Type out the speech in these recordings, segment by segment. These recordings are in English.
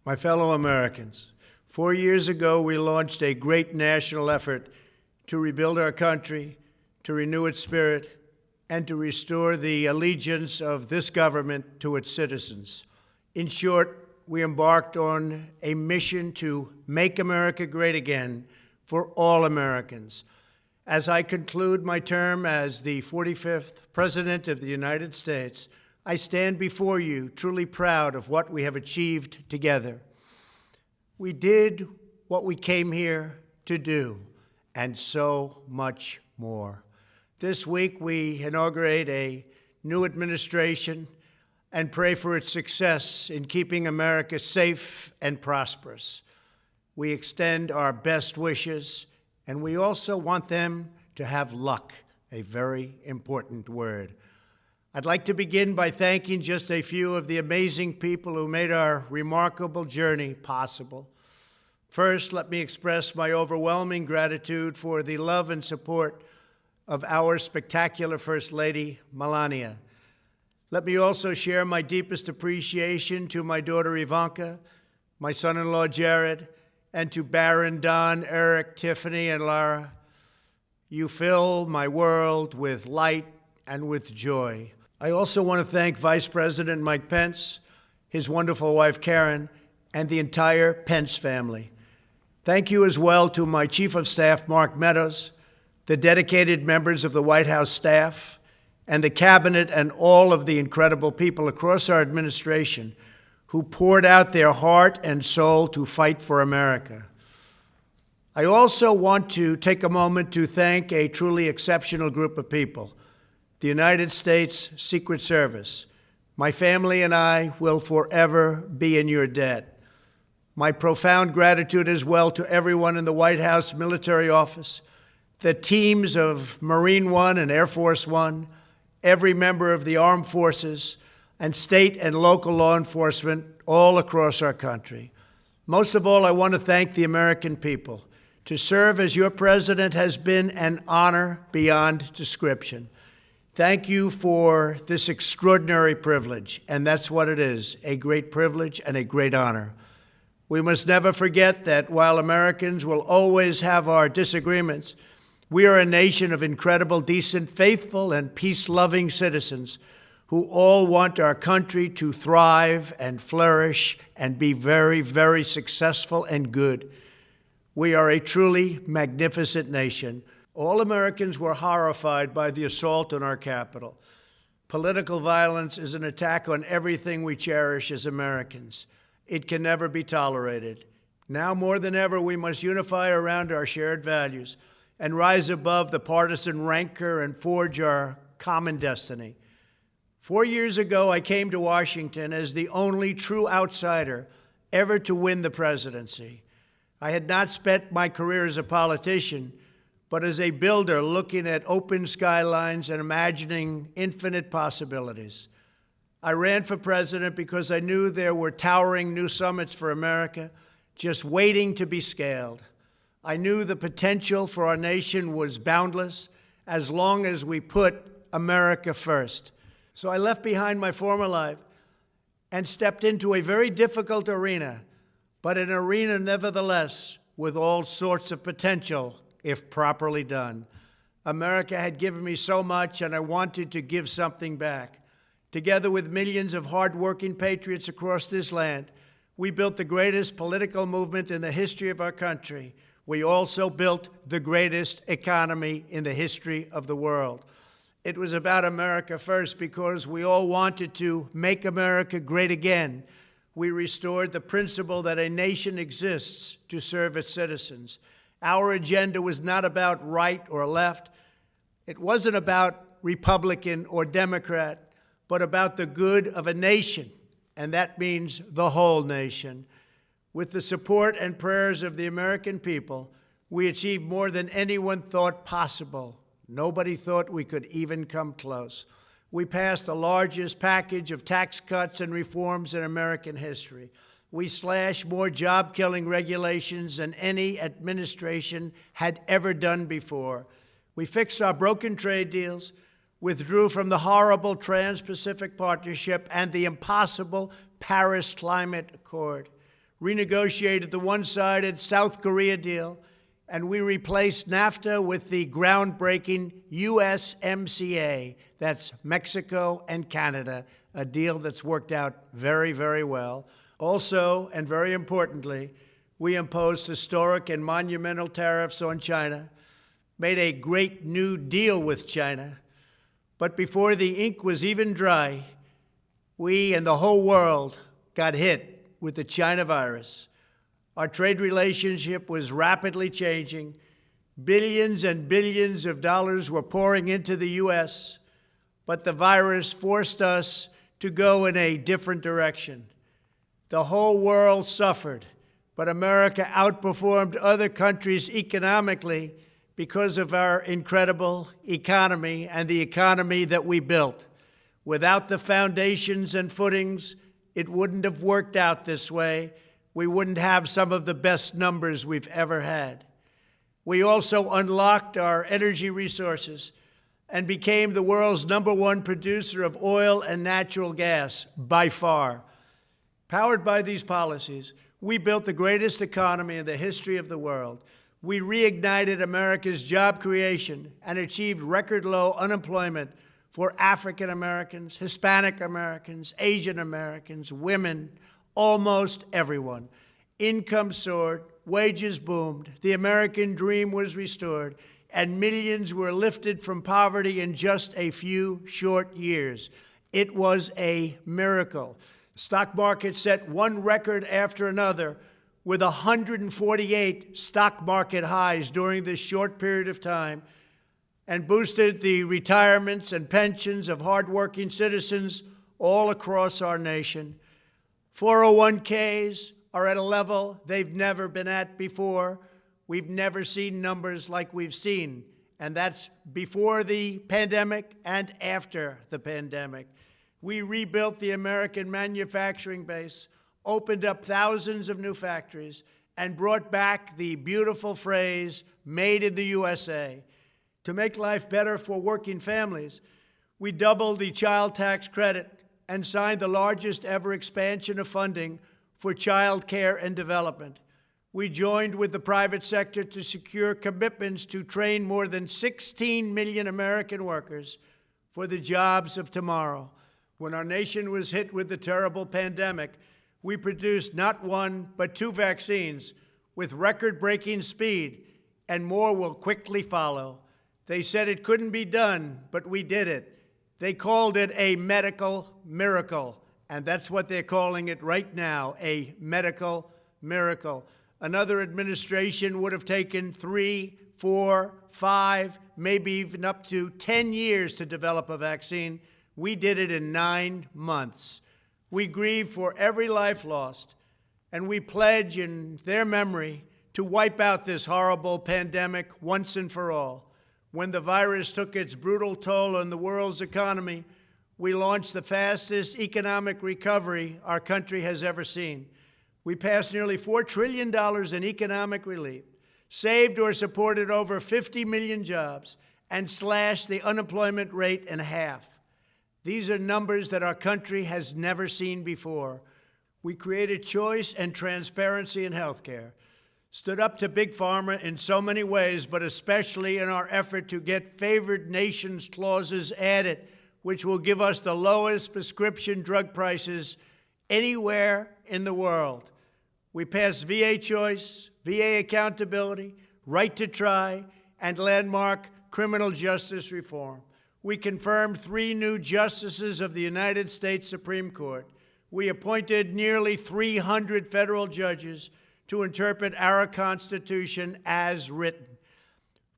My fellow Americans, 4 years ago, we launched a great national effort to rebuild our country, to renew its spirit, and to restore the allegiance of this government to its citizens. In short, we embarked on a mission to make America great again for all Americans. As I conclude my term as the 45th President of the United States, I stand before you truly proud of what we have achieved together. We did what we came here to do, and so much more. This week, we inaugurate a new administration and pray for its success in keeping America safe and prosperous. We extend our best wishes, and we also want them to have luck, a very important word. I'd like to begin by thanking just a few of the amazing people who made our remarkable journey possible. First, let me express my overwhelming gratitude for the love and support of our spectacular First Lady, Melania. Let me also share my deepest appreciation to my daughter Ivanka, my son-in-law Jared, and to Barron, Don, Eric, Tiffany, and Lara. You fill my world with light and with joy. I also want to thank Vice President Mike Pence, his wonderful wife Karen, and the entire Pence family. Thank you as well to my Chief of Staff, Mark Meadows, the dedicated members of the White House staff, and the Cabinet, and all of the incredible people across our administration who poured out their heart and soul to fight for America. I also want to take a moment to thank a truly exceptional group of people, the United States Secret Service. My family and I will forever be in your debt. My profound gratitude as well to everyone in the White House Military Office, the teams of Marine One and Air Force One, every member of the armed forces, and state and local law enforcement all across our country. Most of all, I want to thank the American people. To serve as your president has been an honor beyond description. Thank you for this extraordinary privilege, and that's what it is, a great privilege and a great honor. We must never forget that while Americans will always have our disagreements, we are a nation of incredible, decent, faithful, and peace-loving citizens who all want our country to thrive and flourish and be very, very successful and good. We are a truly magnificent nation. All Americans were horrified by the assault on our Capitol. Political violence is an attack on everything we cherish as Americans. It can never be tolerated. Now more than ever, we must unify around our shared values and rise above the partisan rancor and forge our common destiny. 4 years ago, I came to Washington as the only true outsider ever to win the presidency. I had not spent my career as a politician, but as a builder looking at open skylines and imagining infinite possibilities. I ran for president because I knew there were towering new summits for America just waiting to be scaled. I knew the potential for our nation was boundless as long as we put America first. So I left behind my former life and stepped into a very difficult arena, but an arena nevertheless with all sorts of potential if properly done. America had given me so much, and I wanted to give something back. Together with millions of hardworking patriots across this land, we built the greatest political movement in the history of our country. We also built the greatest economy in the history of the world. It was about America first because we all wanted to make America great again. We restored the principle that a nation exists to serve its citizens. Our agenda was not about right or left. It wasn't about Republican or Democrat, but about the good of a nation, and that means the whole nation. With the support and prayers of the American people, we achieved more than anyone thought possible. Nobody thought we could even come close. We passed the largest package of tax cuts and reforms in American history. We slashed more job-killing regulations than any administration had ever done before. We fixed our broken trade deals, withdrew from the horrible Trans-Pacific Partnership and the impossible Paris Climate Accord, renegotiated the one-sided South Korea deal, and we replaced NAFTA with the groundbreaking USMCA. That's Mexico and Canada, a deal that's worked out very, very well. Also, and very importantly, we imposed historic and monumental tariffs on China, made a great new deal with China. But before the ink was even dry, we and the whole world got hit with the China virus. Our trade relationship was rapidly changing. Billions and billions of dollars were pouring into the U.S., but the virus forced us to go in a different direction. The whole world suffered, but America outperformed other countries economically because of our incredible economy and the economy that we built. Without the foundations and footings, it wouldn't have worked out this way. We wouldn't have some of the best numbers we've ever had. We also unlocked our energy resources and became the world's #1 producer of oil and natural gas, by far. Powered by these policies, we built the greatest economy in the history of the world. We reignited America's job creation and achieved record low unemployment for African Americans, Hispanic Americans, Asian Americans, women, almost everyone. Income soared, wages boomed, the American dream was restored, and millions were lifted from poverty in just a few short years. It was a miracle. The stock market set one record after another, with 148 stock market highs during this short period of time, and boosted the retirements and pensions of hardworking citizens all across our nation. 401ks are at a level they've never been at before. We've never seen numbers like we've seen, and that's before the pandemic and after the pandemic. We rebuilt the American manufacturing base, opened up thousands of new factories, and brought back the beautiful phrase, "Made in the USA." To make life better for working families, we doubled the child tax credit and signed the largest ever expansion of funding for child care and development. We joined with the private sector to secure commitments to train more than 16 million American workers for the jobs of tomorrow. When our nation was hit with the terrible pandemic, we produced not one, but 2 vaccines with record-breaking speed, and more will quickly follow. They said it couldn't be done, but we did it. They called it a medical miracle, and that's what they're calling it right now, a medical miracle. Another administration would have taken 3, 4, 5, maybe even up to 10 years to develop a vaccine. We did it in 9 months. We grieve for every life lost, and we pledge in their memory to wipe out this horrible pandemic once and for all. When the virus took its brutal toll on the world's economy, we launched the fastest economic recovery our country has ever seen. We passed nearly $4 trillion in economic relief, saved or supported over 50 million jobs, and slashed the unemployment rate in half. These are numbers that our country has never seen before. We created choice and transparency in healthcare, stood up to Big Pharma in so many ways, but especially in our effort to get favored nations clauses added, which will give us the lowest prescription drug prices anywhere in the world. We passed VA choice, VA accountability, right to try, and landmark criminal justice reform. We confirmed 3 new justices of the United States Supreme Court. We appointed nearly 300 federal judges to interpret our Constitution as written.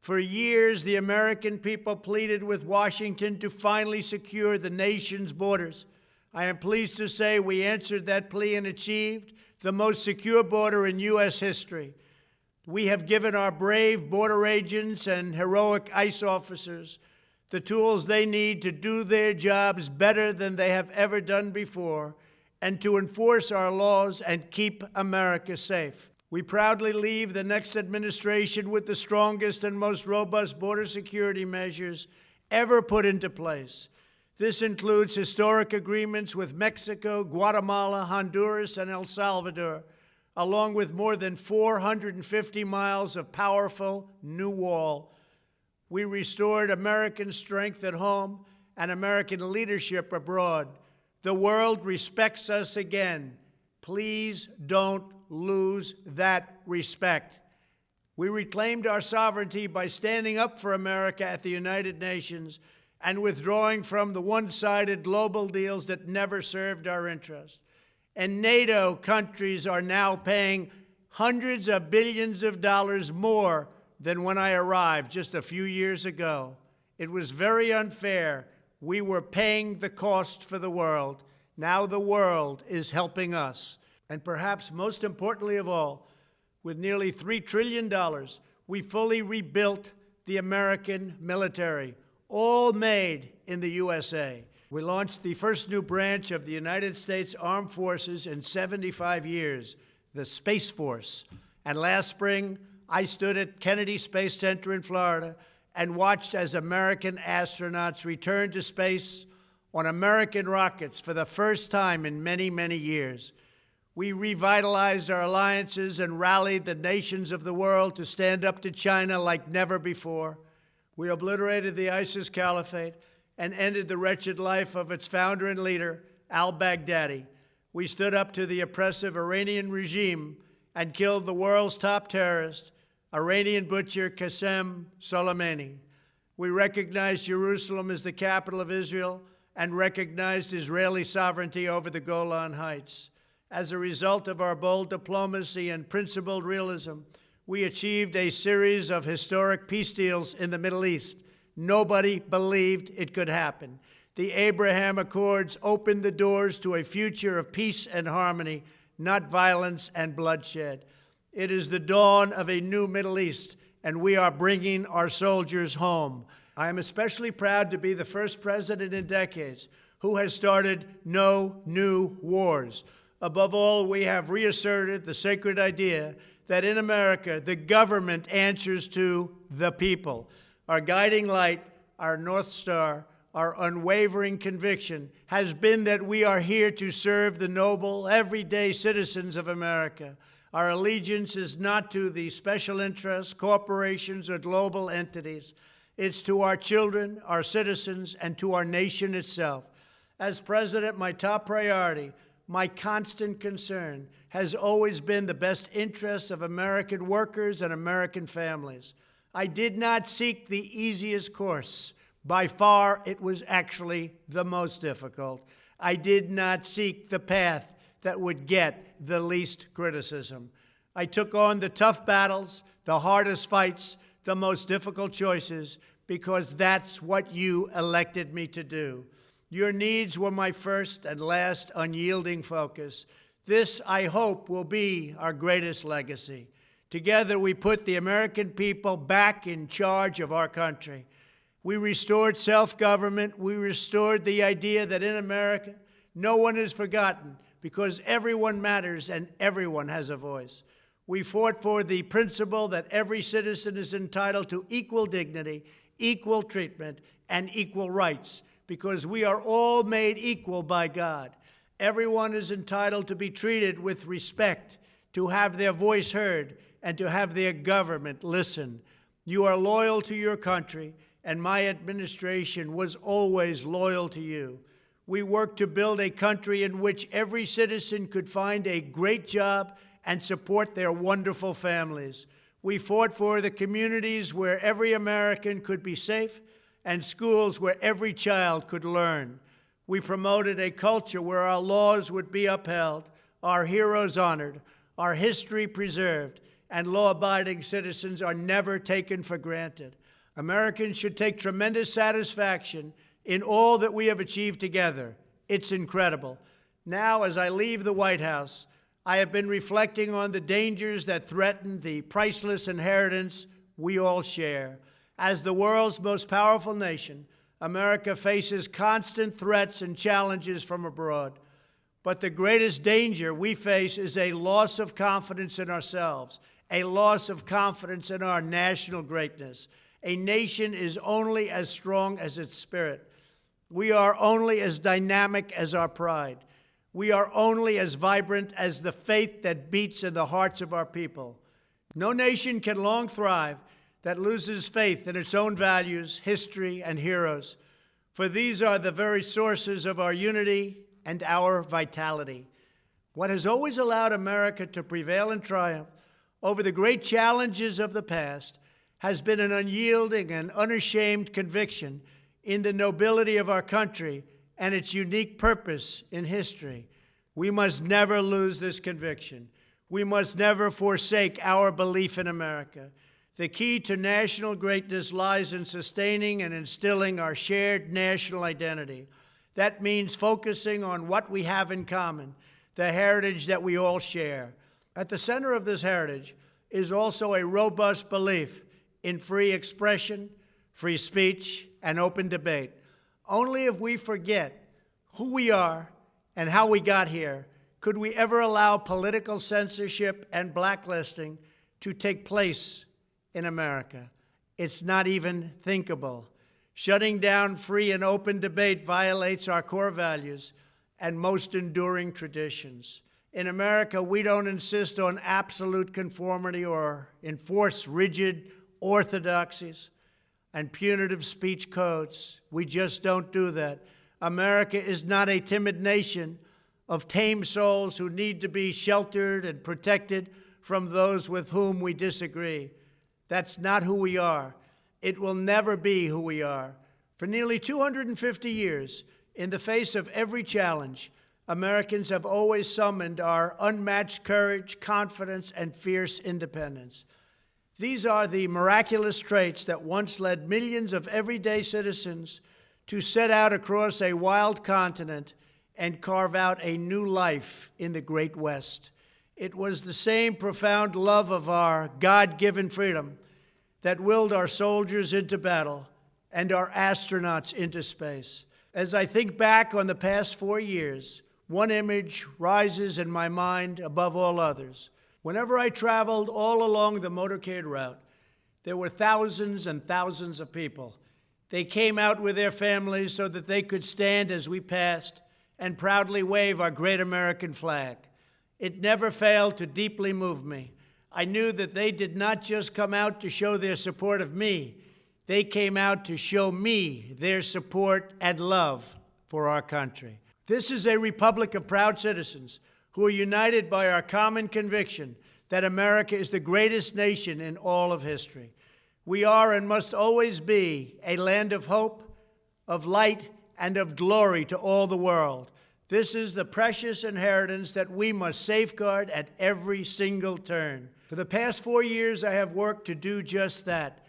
For years, the American people pleaded with Washington to finally secure the nation's borders. I am pleased to say we answered that plea and achieved the most secure border in U.S. history. We have given our brave border agents and heroic ICE officers the tools they need to do their jobs better than they have ever done before, and to enforce our laws and keep America safe. We proudly leave the next administration with the strongest and most robust border security measures ever put into place. This includes historic agreements with Mexico, Guatemala, Honduras, and El Salvador, along with more than 450 miles of powerful new wall. We restored American strength at home and American leadership abroad. The world respects us again. Please don't lose that respect. We reclaimed our sovereignty by standing up for America at the United Nations and withdrawing from the one-sided global deals that never served our interest. And NATO countries are now paying hundreds of billions of dollars more than when I arrived just a few years ago. It was very unfair. We were paying the cost for the world. Now the world is helping us. And perhaps most importantly of all, with nearly $3 trillion, we fully rebuilt the American military, all made in the USA. We launched the first new branch of the United States Armed Forces in 75 years, the Space Force. And last spring, I stood at Kennedy Space Center in Florida and watched as American astronauts returned to space on American rockets for the first time in many, many years. We revitalized our alliances and rallied the nations of the world to stand up to China like never before. We obliterated the ISIS caliphate and ended the wretched life of its founder and leader, al-Baghdadi. We stood up to the oppressive Iranian regime and killed the world's top terrorist, Iranian butcher Qasem Soleimani. We recognized Jerusalem as the capital of Israel and recognized Israeli sovereignty over the Golan Heights. As a result of our bold diplomacy and principled realism, we achieved a series of historic peace deals in the Middle East. Nobody believed it could happen. The Abraham Accords opened the doors to a future of peace and harmony, not violence and bloodshed. It is the dawn of a new Middle East, and we are bringing our soldiers home. I am especially proud to be the first president in decades who has started no new wars. Above all, we have reasserted the sacred idea that in America, the government answers to the people. Our guiding light, our North Star, our unwavering conviction has been that we are here to serve the noble, everyday citizens of America. Our allegiance is not to the special interests, corporations, or global entities. It's to our children, our citizens, and to our nation itself. As president, my top priority, my constant concern, has always been the best interests of American workers and American families. I did not seek the easiest course. By far, it was actually the most difficult. I did not seek the path that would get the least criticism. I took on the tough battles, the hardest fights, the most difficult choices, because that's what you elected me to do. Your needs were my first and last unyielding focus. This, I hope, will be our greatest legacy. Together, we put the American people back in charge of our country. We restored self-government. We restored the idea that in America, no one is forgotten because everyone matters and everyone has a voice. We fought for the principle that every citizen is entitled to equal dignity, equal treatment, and equal rights because we are all made equal by God. Everyone is entitled to be treated with respect, to have their voice heard, and to have their government listen. You are loyal to your country, and my administration was always loyal to you. We worked to build a country in which every citizen could find a great job and support their wonderful families. We fought for the communities where every American could be safe and schools where every child could learn. We promoted a culture where our laws would be upheld, our heroes honored, our history preserved, and law-abiding citizens are never taken for granted. Americans should take tremendous satisfaction in all that we have achieved together. It's incredible. Now, as I leave the White House, I have been reflecting on the dangers that threaten the priceless inheritance we all share. As the world's most powerful nation, America faces constant threats and challenges from abroad. But the greatest danger we face is a loss of confidence in ourselves, a loss of confidence in our national greatness. A nation is only as strong as its spirit. We are only as dynamic as our pride. We are only as vibrant as the faith that beats in the hearts of our people. No nation can long thrive that loses faith in its own values, history, and heroes, for these are the very sources of our unity and our vitality. What has always allowed America to prevail and triumph over the great challenges of the past has been an unyielding and unashamed conviction in the nobility of our country and its unique purpose in history. We must never lose this conviction. We must never forsake our belief in America. The key to national greatness lies in sustaining and instilling our shared national identity. That means focusing on what we have in common, the heritage that we all share. At the center of this heritage is also a robust belief in free expression, free speech, and open debate. Only if we forget who we are and how we got here could we ever allow political censorship and blacklisting to take place in America. It's not even thinkable. Shutting down free and open debate violates our core values and most enduring traditions. In America, we don't insist on absolute conformity or enforce rigid orthodoxies and punitive speech codes. We just don't do that. America is not a timid nation of tame souls who need to be sheltered and protected from those with whom we disagree. That's not who we are. It will never be who we are. For nearly 250 years, in the face of every challenge, Americans have always summoned our unmatched courage, confidence, and fierce independence. These are the miraculous traits that once led millions of everyday citizens to set out across a wild continent and carve out a new life in the Great West. It was the same profound love of our God-given freedom that willed our soldiers into battle and our astronauts into space. As I think back on the past 4 years, one image rises in my mind above all others. Whenever I traveled all along the motorcade route, there were thousands and thousands of people. They came out with their families so that they could stand as we passed and proudly wave our great American flag. It never failed to deeply move me. I knew that they did not just come out to show their support of me. They came out to show me their support and love for our country. This is a republic of proud citizens who are united by our common conviction that America is the greatest nation in all of history. We are and must always be a land of hope, of light, and of glory to all the world. This is the precious inheritance that we must safeguard at every single turn. For the past 4 years, I have worked to do just that.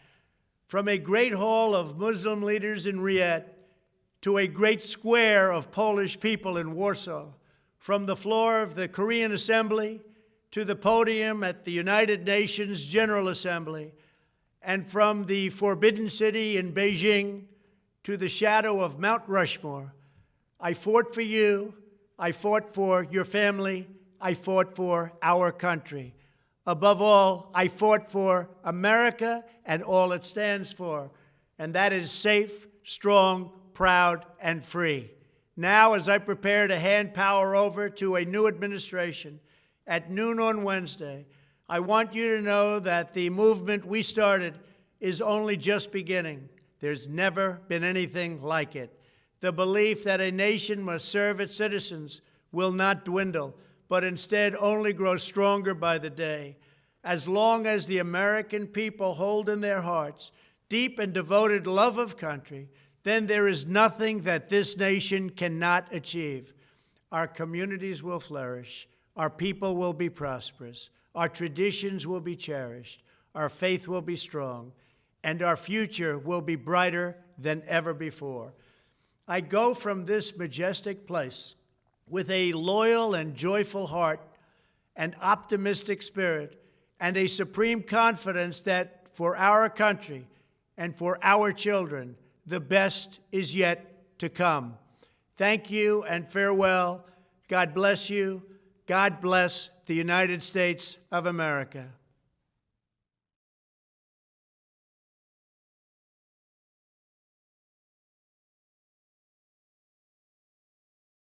From a great hall of Muslim leaders in Riyadh to a great square of Polish people in Warsaw, from the floor of the Korean Assembly to the podium at the United Nations General Assembly, and from the Forbidden City in Beijing to the shadow of Mount Rushmore, I fought for you, I fought for your family, I fought for our country. Above all, I fought for America and all it stands for, and that is safe, strong, proud, and free. Now, as I prepare to hand power over to a new administration at noon on Wednesday, I want you to know that the movement we started is only just beginning. There's never been anything like it. The belief that a nation must serve its citizens will not dwindle, but instead only grow stronger by the day. As long as the American people hold in their hearts deep and devoted love of country, then there is nothing that this nation cannot achieve. Our communities will flourish, our people will be prosperous, our traditions will be cherished, our faith will be strong, and our future will be brighter than ever before. I go from this majestic place with a loyal and joyful heart, an optimistic spirit, and a supreme confidence that for our country and for our children, the best is yet to come. Thank you and farewell. God bless you. God bless the United States of America.